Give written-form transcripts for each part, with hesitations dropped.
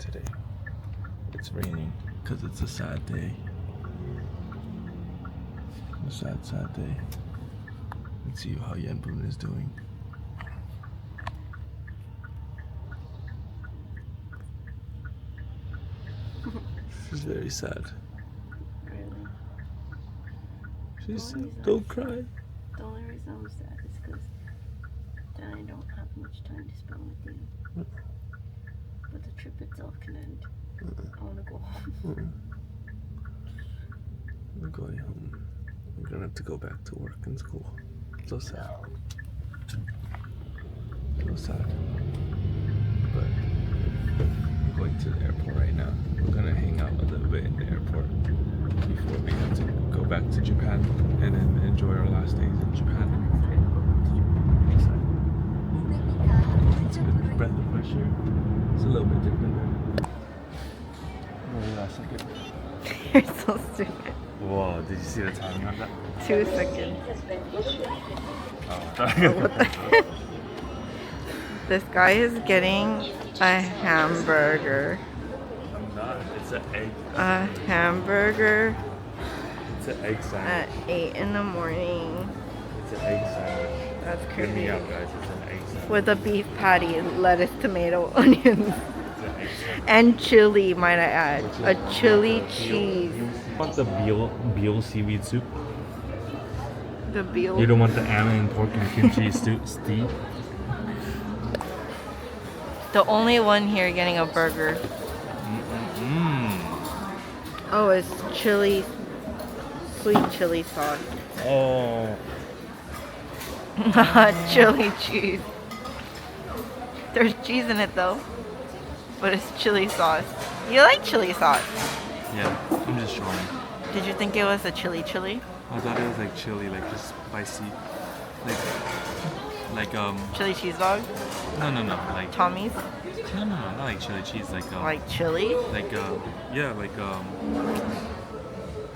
today. It's raining because it's a sad day. A sad, sad day. Let's see how Yanbun is doing. She's very sad. Really? She's sad. Don't cry. The only reason I'm sad is because then I don't have much time to spend with you. But the trip itself can end. I want to go home. I'm going home. I'm gonna have to go back to work and school. So sad. So sad. But I'm going to the airport right now. We're gonna hang out a little bit in the airport before we have to go back to Japan and then enjoy our last days in Japan. It's a good breath of fresh air. It's a little bit different there. Very last second. You're so stupid. Whoa, did you see the timing on that? 2 seconds. Oh. This guy is getting a hamburger. I'm not. It's an egg. A hamburger It's an egg sandwich. at 8 in the morning. It's an egg sandwich. That's Hear crazy. me out, guys. It's an egg sandwich. With a beef patty, lettuce, tomato, onions, It's an egg sandwich. and chili, might I add. Which is A chili the cheese. You want the veal seaweed soup? The veal. You don't want the almond and pork and kimchi stew? The only one here getting a burger. Oh, it's chili, sweet chili sauce. Oh. Not chili cheese. There's cheese in it though, but it's chili sauce. You like chili sauce? Yeah, I'm just showing. Did you think it was a chili? I thought it was like chili, like just spicy. Like Chili cheese dog? no, like Tommy's? no, not like chili cheese, Like chili? yeah,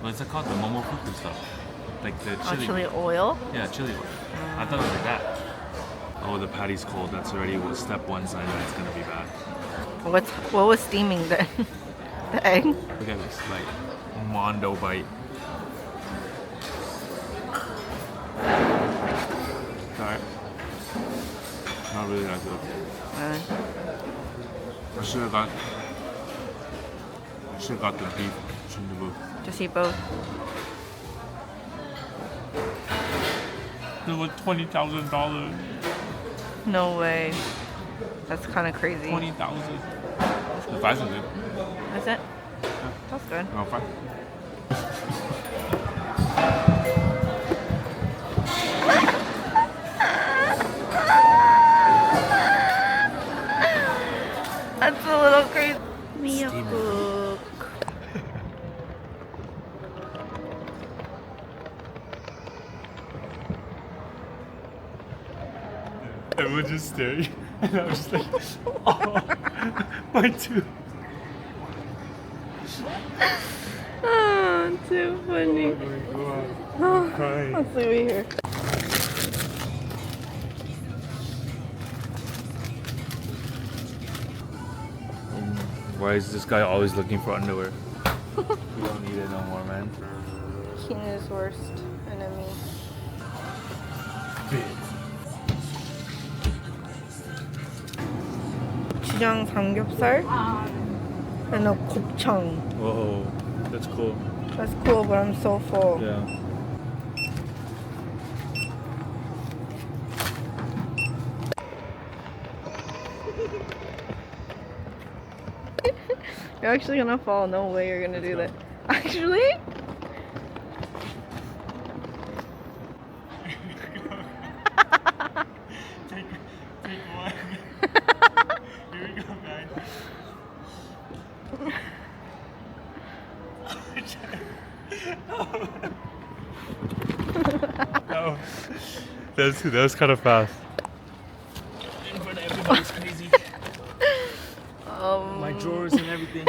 what's it called? The momofuku stuff. Like the Oh, chili. chili oil? Yeah, chili oil. I thought it was like that. Oh, the patty's cold. That's already step one sign that it's gonna be bad. What was steaming then? The egg? Look at this, like mondo bite. Alright. Not really that good. I should have got the beef shindubu. Just eat both. It was $20,000. No way. That's kind of crazy. 20,000. The fries are good. Is it? That's good. No fries. That's a little crazy. Miyako. Everyone just staring, and I was just like, oh, my tooth. Oh, too funny. I'm crying. Let's leave it here. Why is this guy always looking for underwear? You don't need it no more, man. Kenu's worst enemy. 고추장 삼겹살 and a 곱창. Whoa, that's cool. That's cool, but I'm so full. Yeah. You're actually gonna fall. No way you're gonna do that. Actually? Take one. Here we go, guys. No. That was kind of fast. In front of everybody's crazy. My drawers and everything.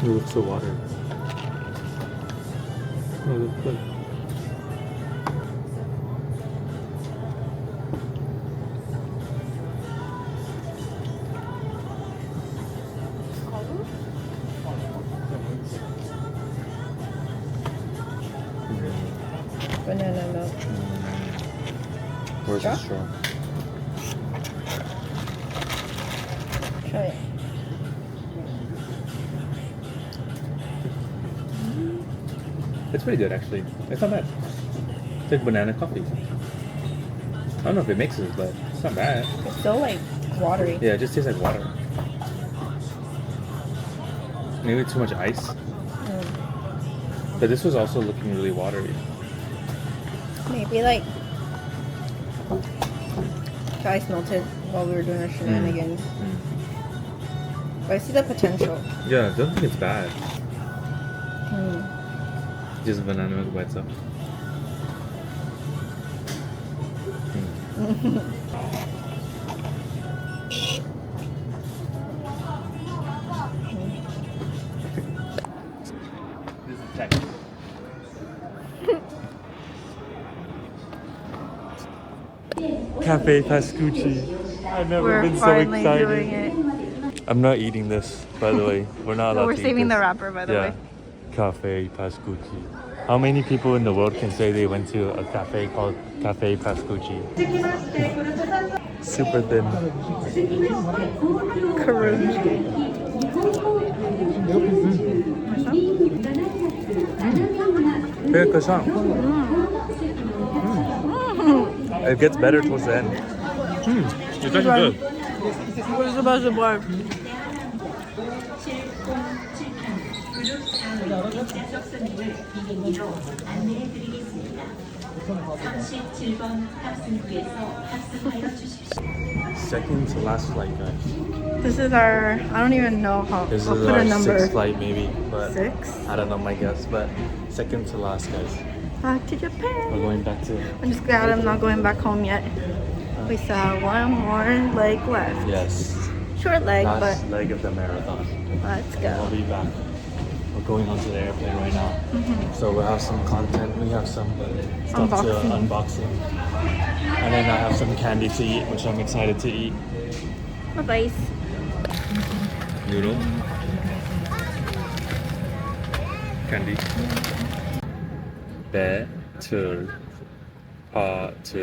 It looks so watery. Oh, it looks good. Banana milk. Where's the straw? Try it. It's pretty good actually. It's not bad. It's like banana coffee. I don't know if it mixes, but it's not bad. It's so like watery. Yeah, it just tastes like water. Maybe too much ice. But this was also looking really watery. Maybe like the ice melted while we were doing our shenanigans. But I see the potential. Yeah, I don't think it's bad. Just banana milk by itself. This is text. Cafe Pascucci. I've never been so excited. Doing it. I'm not eating this, by the way. We're not allowed No, we're to eat saving this. the wrapper, by the way. Cafe Pascucci. How many people in the world can say they went to a cafe called Cafe Pascucci? Super thin. Very croissant. It gets better towards the end. It's actually good. What is about the bar? Second to last flight, guys. This is our, I don't even know how, This I'll is put our a number. sixth flight, maybe. But 6? I don't know my guess, but second to last, guys. Back to We're Japan. going back to. I'm just glad I'm not going back home yet. We still have one more leg left. Yes. Short leg, Last leg of the marathon. but let's We'll go. be back. We're going onto the airplane right now. So we'll have some content. We have some stuff to unboxing. And then I have some candy to eat, which I'm excited to eat. Bye-bye. Noodle. Candy. Battle. Part.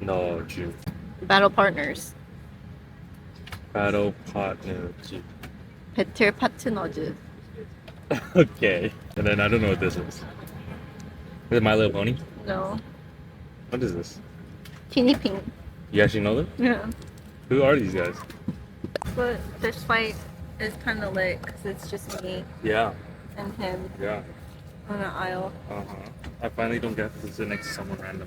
No. Battle partners. Battle partner. 배틀 파트너즈. Okay. And then I don't know what this is. Is it My Little Pony? No. What is this? Teeny pink. You actually know them? Yeah. Who are these guys? But this fight is kind of lit because it's just me Yeah. and him Yeah. on an aisle. I finally don't get to sit next to someone random.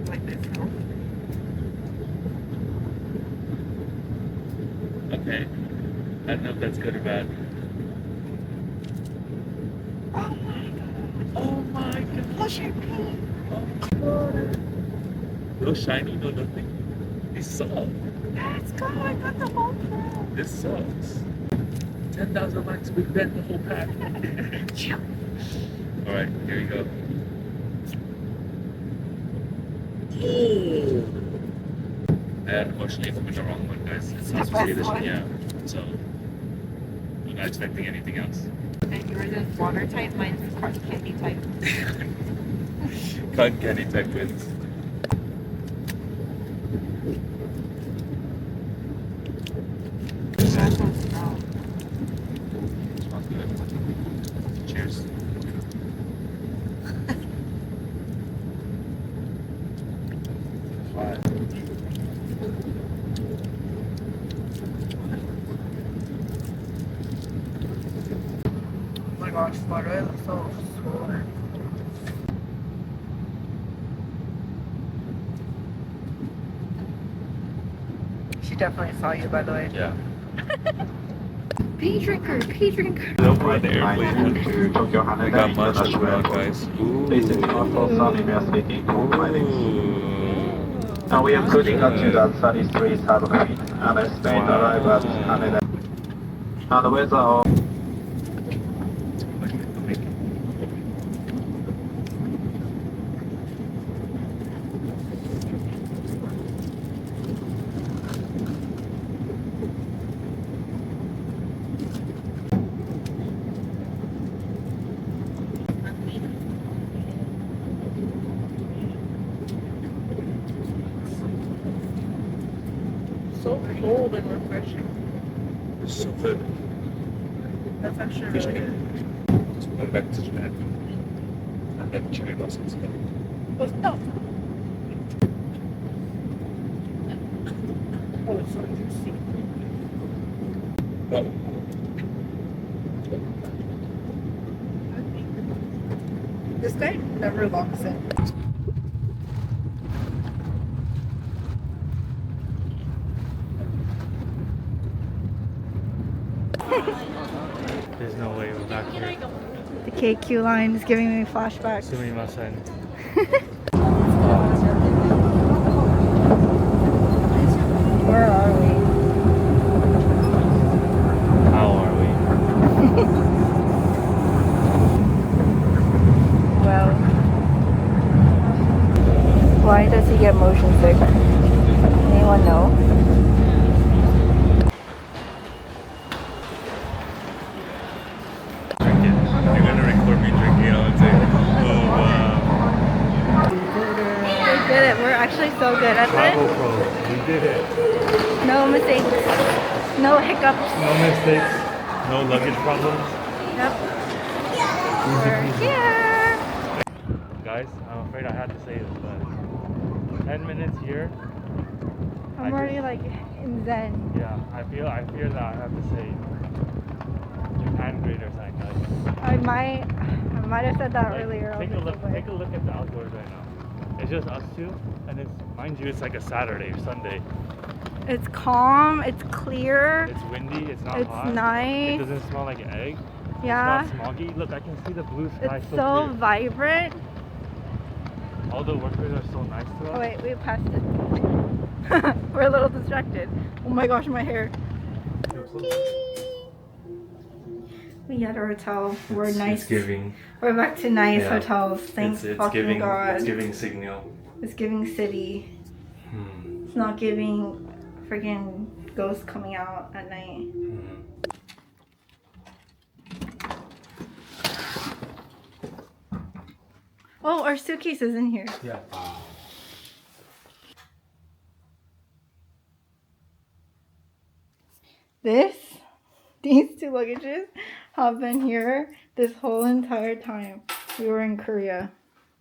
Like this, no? Okay. I don't know if that's good or bad. Oh my god. Push it. No shiny, no nothing. These suck. Let's go. I got the whole crowd. This sucks. 10,000 likes, we bet the whole pack. Alright, here we go. And unfortunately, I put the wrong one, guys. It's not supposed to be this one, yeah. So, I'm not expecting anything else. And yours is water type, mine's cotton candy type. Cotton candy type wins. Smells good. Cheers. Oh my gosh, butter looks so swollen. She definitely saw you, by the way. Yeah. Pea drinker, pea drinker. Over the airplane. We got much as well, guys. Ooh. Basically, also Sammy speaking. Ooh. We are putting up to the 33 type feet and a Spain arrive at Canada. And with our So cold and refreshing. It's so good. That's actually really good. Just going back to Japan. I'm getting cherry blossoms. Oh, no. Oh, it's so juicy. Oh. This guy never locks in. There's no way we're back here. The KQ line is giving me flashbacks. Sumimasen. Where are we? How are we? Well, why does he get motion sick? Anyone know? Drink it. You're gonna record me drinking it and say, oh wow. We did it. We're actually so good at Travel this. Pro. We did it. No mistakes. No hiccups. No mistakes. No luggage problems. Yep. We're here. Guys, I'm afraid I had to say this, but 10 minutes here. I'm already like in Zen. Yeah, I fear that I have to say Japan great or something. I might have said that Like, earlier. take a look at the outdoors right now. It's just us two, and it's, mind you, it's like a Saturday or Sunday. It's calm. It's clear. It's windy. It's not It's hot. nice. It doesn't smell like egg. Yeah. It's not smoggy. Look, I can see the blue sky. It's so so clear. vibrant. All the workers are so nice to us. Oh wait, we passed it. We're a little distracted. Oh my gosh, my hair. We had our hotel. We're nice. It's giving. We're back to nice Yeah. hotels. Thank It's fucking giving. God. It's giving signal. It's giving city. Hmm. It's not giving freaking ghosts coming out at night. Hmm. Oh, our suitcase is in here. Yeah. These two luggages have been here this whole entire time. We were in Korea.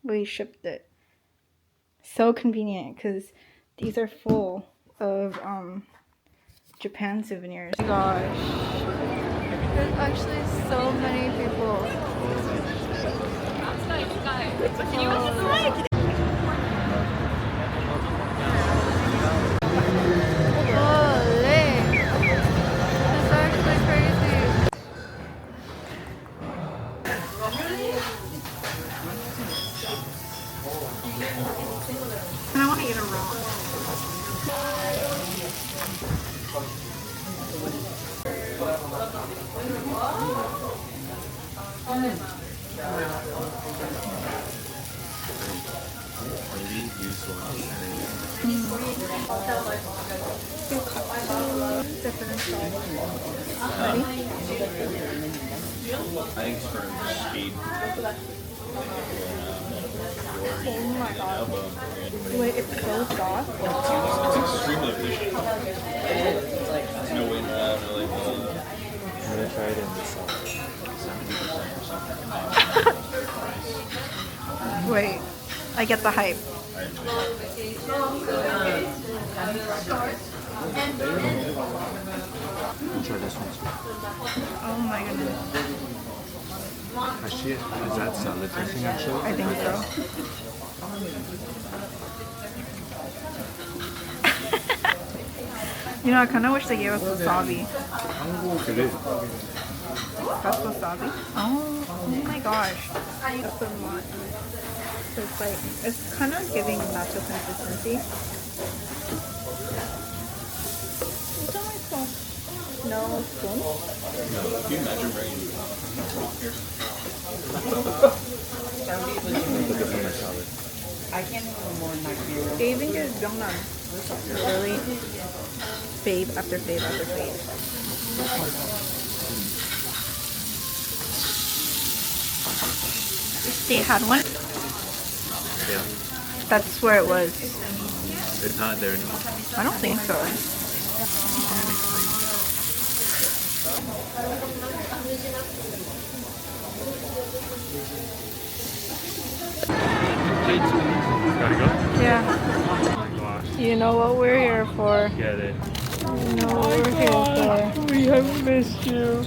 We shipped it. So convenient because these are full of Japan souvenirs. Gosh. There's actually so many people. Holy. That's actually crazy. And I want to eat a roll. Different sauce. Ready? Thanks for speed. Oh my god. Wait, it's so soft. It's extremely efficient. There's no wind around or like I'm gonna try it in this one. 70% or something. Wait, I get the hype. Try this one too. Oh my goodness. Actually, is that salad dressing actually? I think so. You know, I kind of wish they gave us wasabi. It is. That's wasabi? Oh my gosh. That's so much. So it's like, it's kind of giving nacho consistency. No spoon? No, can you imagine bringing here? They even get gyeongnam. Really? Fave after fave after fave. They had one? Yeah. That's where it was. It's not there anymore. I don't think so. Gotta go? Yeah. Oh my gosh. You know what we're here for. Get it. You know what we're here for. We have missed you.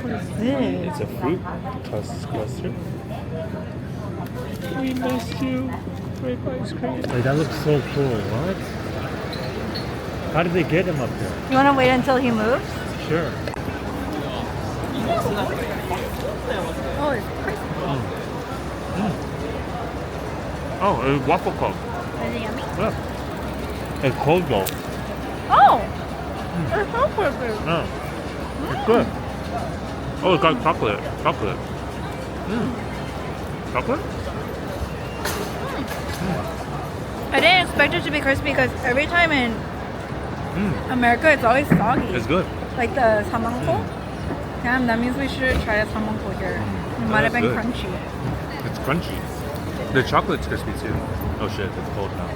What is this? It's a fruit cluster. We missed you. Grape ice cream. Like, that looks so cool. What? How did they get him up there? You want to wait until he moves? Sure. Oh, it's crispy. Oh, it's waffle cone. Is it yummy? Yeah. It's cold though. Oh! It's so crispy. No. It's good. Oh, it's got chocolate. Chocolate. Chocolate? I didn't expect it to be crispy because every time in America it's always soggy. It's good. Like the samangko. Damn, that means we should try the samangko here. It might have been good. crunchy. It's crunchy. The chocolate's crispy too. Oh shit, it's cold now.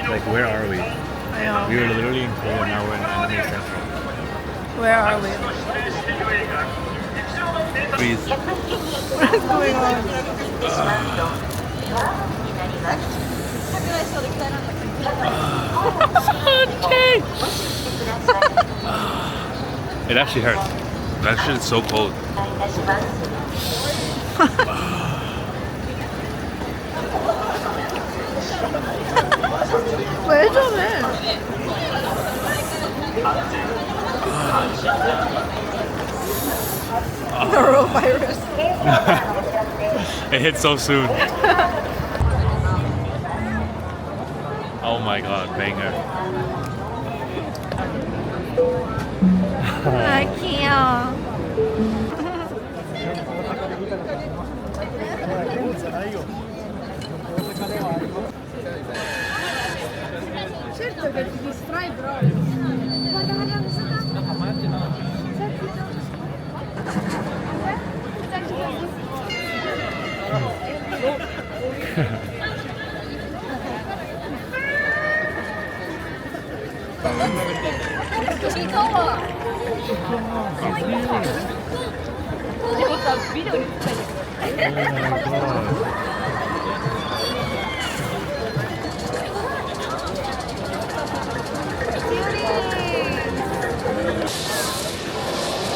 Like, where are we? I know. We were literally in Korea, now we're in Anime Central. Where are we? Please. What is going on? It actually hurts. That shit is so cold. Where's your man? Norovirus. It hit so soon. Oh my god, banger. I can't. Certo che ti distrai però.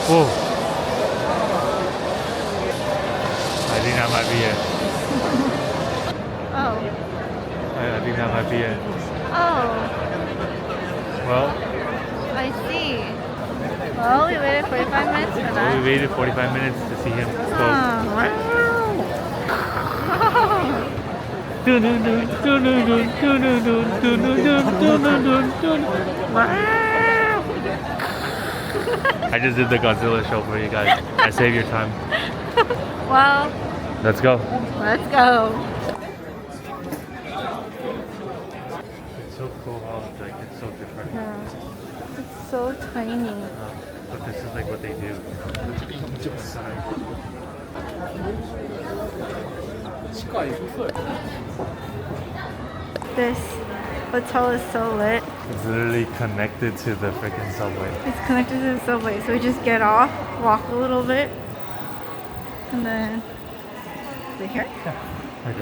Whoa. I think that might be it. Oh. I think that might be it. Oh. Well, I see. Well, we waited 45 minutes for that. we waited 45 minutes to see him go. I just did the Godzilla show for you guys. I saved your time. Well, Let's go. let's go. It's so cool how like it's so different. Yeah. It's so tiny. But this is like what they do. This hotel is so lit. It's literally connected to the freaking subway. It's connected to the subway, so we just get off, walk a little bit, and then is it here? Okay. And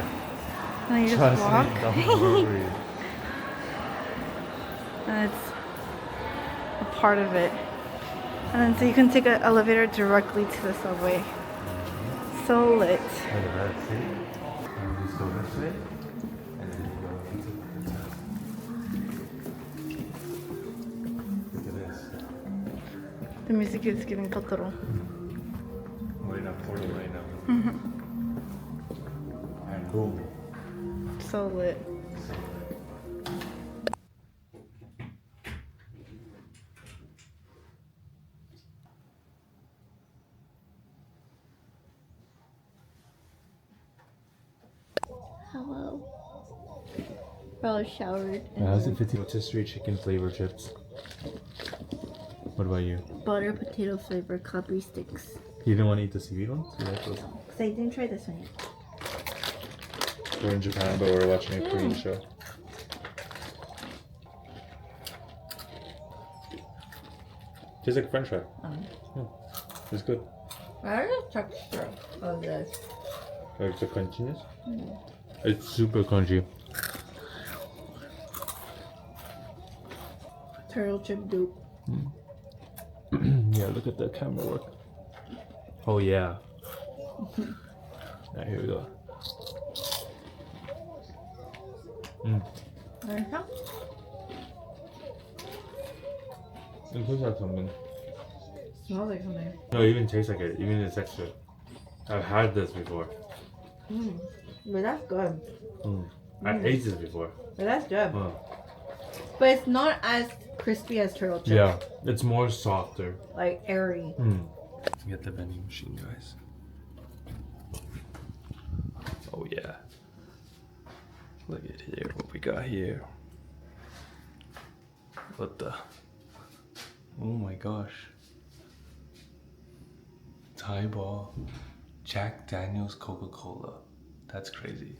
then you just Trust walk. me, don't worry. And it's a part of it. And then so you can take an elevator directly to the subway. So lit. Look at that, see? And you go this way, and then you go into the Look at this. The music is giving Totoro. We're in a portal right now. Boom. So lit. Hello. We're all showered. How's it 50 rotisserie chicken flavor chips? What about you? Butter potato flavor Capri sticks. You didn't want to eat the seaweed ones? You like those? Because I didn't try this one yet. We're in Japan, but we're watching a Korean show. Tastes like French fry. It's good. I like the texture of this. Like the crunchiness? It's super crunchy. Turtle chip dupe. Yeah, look at the camera work. Oh yeah. Alright, here we go. It looks like something. Smells like something. No, it even tastes like it. Even the texture. I've had this before. But that's good. I ate this before. But that's good. Huh. But it's not as crispy as turtle chip. Yeah, it's more softer. Like airy. Get the vending machine, guys. Oh yeah. Look at here, what we got here. What the? Oh my gosh. It's highball. Jack Daniel's Coca-Cola. That's crazy.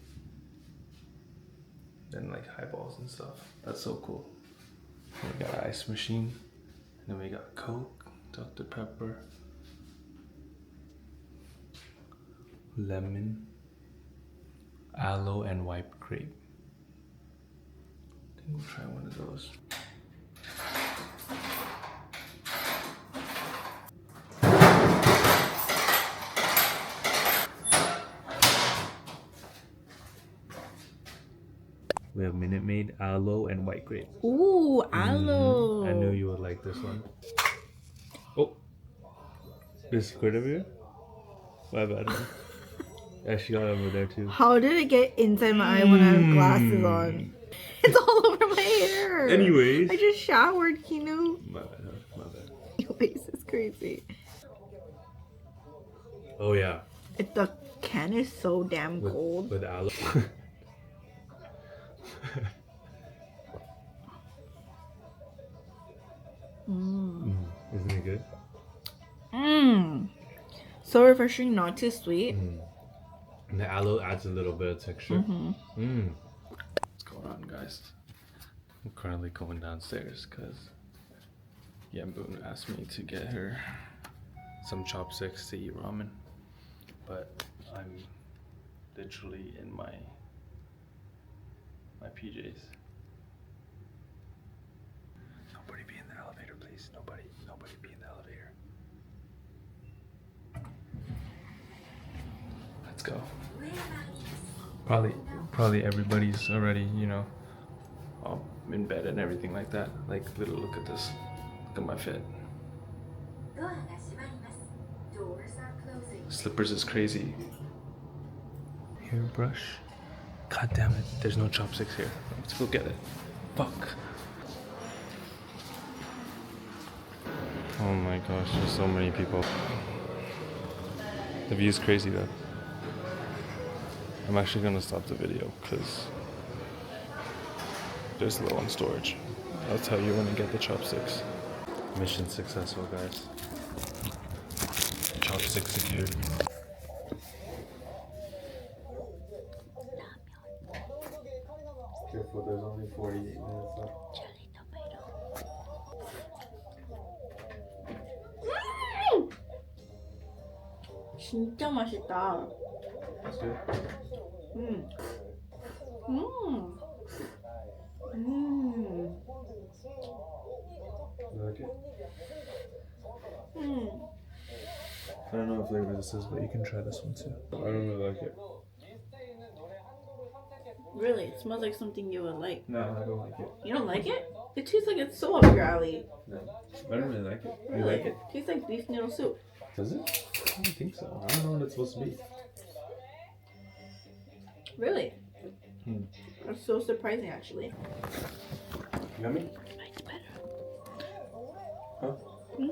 Then like highballs and stuff. That's so cool. And we got an ice machine. And then we got Coke, Dr. Pepper, lemon, aloe, and white grape. I think we'll try one of those. We have Minute Maid, aloe, and white grape. Ooh, aloe. I knew you would like this one. Oh, this squid over here? My bad. Yeah, she got over there too. How did it get inside my eye when I have glasses on? It's all over my hair. Anyways. I just showered, Kinu. My bad, my bad. Anyways, it's crazy. Oh yeah. The can is so damn cold. With aloe. Isn't it good? So refreshing, not too sweet. And the aloe adds a little bit of texture. What's going on, guys? I'm currently going downstairs because Yamboon asked me to get her some chopsticks to eat ramen, but I'm literally in my PJs. Nobody be in the elevator, please. Nobody be in the elevator. Let's go. Probably everybody's already, you know, in bed and everything like that. Like, look at this. Look at my fit. Slippers is crazy. Hairbrush. God damn it, there's no chopsticks here. Let's go get it. Fuck. Oh my gosh, there's so many people. The view's crazy though. I'm actually gonna stop the video because there's low on storage. I'll tell you when I get the chopsticks. Mission successful, guys. Chopsticks secured. Careful, there's only 48 minutes left. 진짜 맛있다. That's good. You like it? I don't know what flavor this is, but you can try this one too. I don't really like it. Really, it smells like something you would like. No, I don't like it. You don't like it? It tastes like it's so up your alley. No, I don't really like it. Really? You like it? Tastes like beef noodle soup. Does it? I don't think so. I don't know what it's supposed to be. Really? That's so surprising, actually. Yummy? Mine's better. Huh? Hmm?